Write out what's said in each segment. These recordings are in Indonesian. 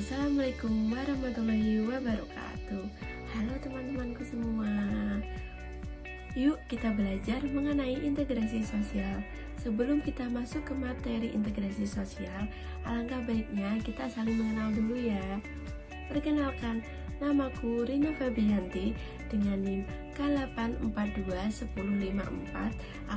Assalamualaikum warahmatullahi wabarakatuh. Halo teman-temanku semua. Yuk kita belajar mengenai integrasi sosial. Sebelum kita masuk ke materi integrasi sosial, alangkah baiknya kita saling mengenal dulu ya. Perkenalkan, namaku Rina Fabianti dengan NIM K8421054.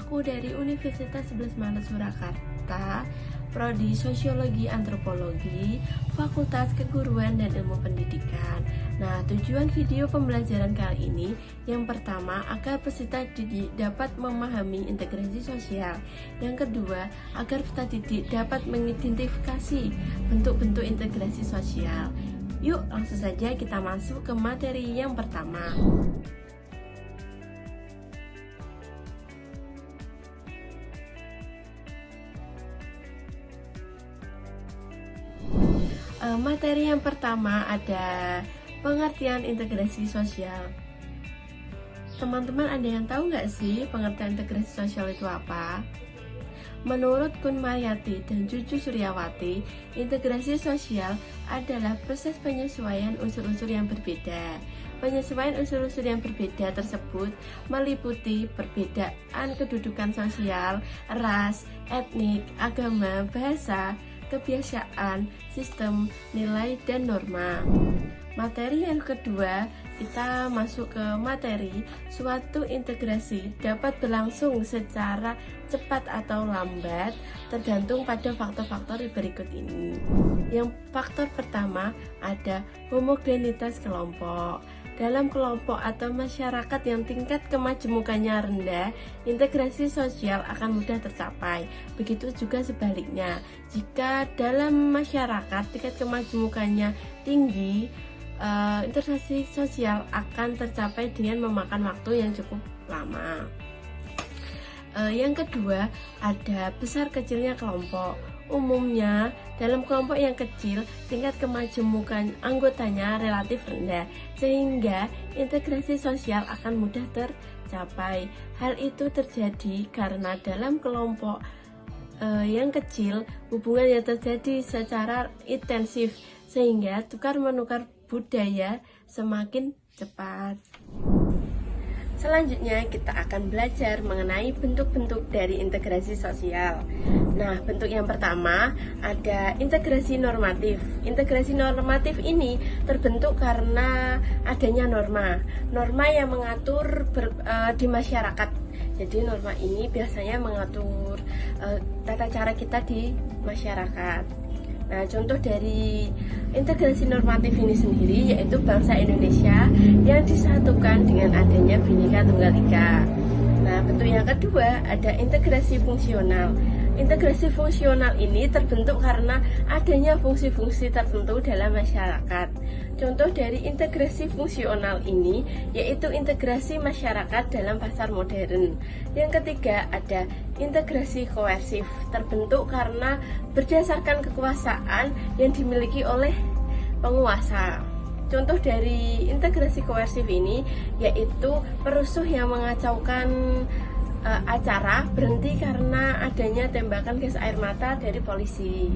Aku dari Universitas 11 Maret Surakarta, Prodi Sosiologi Antropologi, Fakultas Keguruan dan Ilmu Pendidikan. Nah, tujuan video pembelajaran kali ini yang pertama agar peserta didik dapat memahami integrasi sosial. Yang kedua, agar peserta didik dapat mengidentifikasi bentuk-bentuk integrasi sosial. Yuk, langsung saja kita masuk ke materi yang pertama. Materi yang pertama ada pengertian integrasi sosial. Teman-teman ada yang tahu nggak sih pengertian integrasi sosial itu apa? Menurut Kun Mayati dan Cucu Suryawati, integrasi sosial adalah proses penyesuaian unsur-unsur yang berbeda. Penyesuaian unsur-unsur yang berbeda tersebut meliputi perbedaan kedudukan sosial, ras, etnik, agama, bahasa, kebiasaan, sistem, nilai, dan norma. Materi yang kedua, kita masuk ke materi suatu integrasi dapat berlangsung secara cepat atau lambat tergantung pada faktor-faktor berikut ini. Yang faktor pertama ada homogenitas kelompok. Dalam kelompok atau masyarakat yang tingkat kemajemukannya rendah, integrasi sosial akan mudah tercapai. Begitu juga sebaliknya, jika dalam masyarakat tingkat kemajemukannya tinggi, integrasi sosial akan tercapai dengan memakan waktu yang cukup lama. Yang kedua, ada besar kecilnya kelompok. Umumnya, dalam kelompok yang kecil, tingkat kemajemukan anggotanya relatif rendah, sehingga integrasi sosial akan mudah tercapai. Hal itu terjadi karena dalam kelompok yang kecil, hubungan yang terjadi secara intensif, sehingga tukar-menukar budaya semakin cepat. Selanjutnya kita akan belajar mengenai bentuk-bentuk dari integrasi sosial. Nah, bentuk yang pertama ada integrasi normatif. Integrasi normatif ini terbentuk karena adanya norma. Norma yang mengatur di masyarakat. Jadi norma ini biasanya mengatur tata cara kita di masyarakat. Nah, contoh dari integrasi normatif ini sendiri yaitu bangsa Indonesia yang disatukan dengan adanya Bhinneka Tunggal Ika. Nah, bentuk yang kedua ada integrasi fungsional. Integrasi fungsional ini terbentuk karena adanya fungsi-fungsi tertentu dalam masyarakat. Contoh dari integrasi fungsional ini yaitu integrasi masyarakat dalam pasar modern. Yang ketiga ada integrasi koersif, terbentuk karena berdasarkan kekuasaan yang dimiliki oleh penguasa. Contoh dari integrasi koersif ini yaitu perusuh yang mengacaukan acara berhenti karena adanya tembakan gas air mata dari polisi.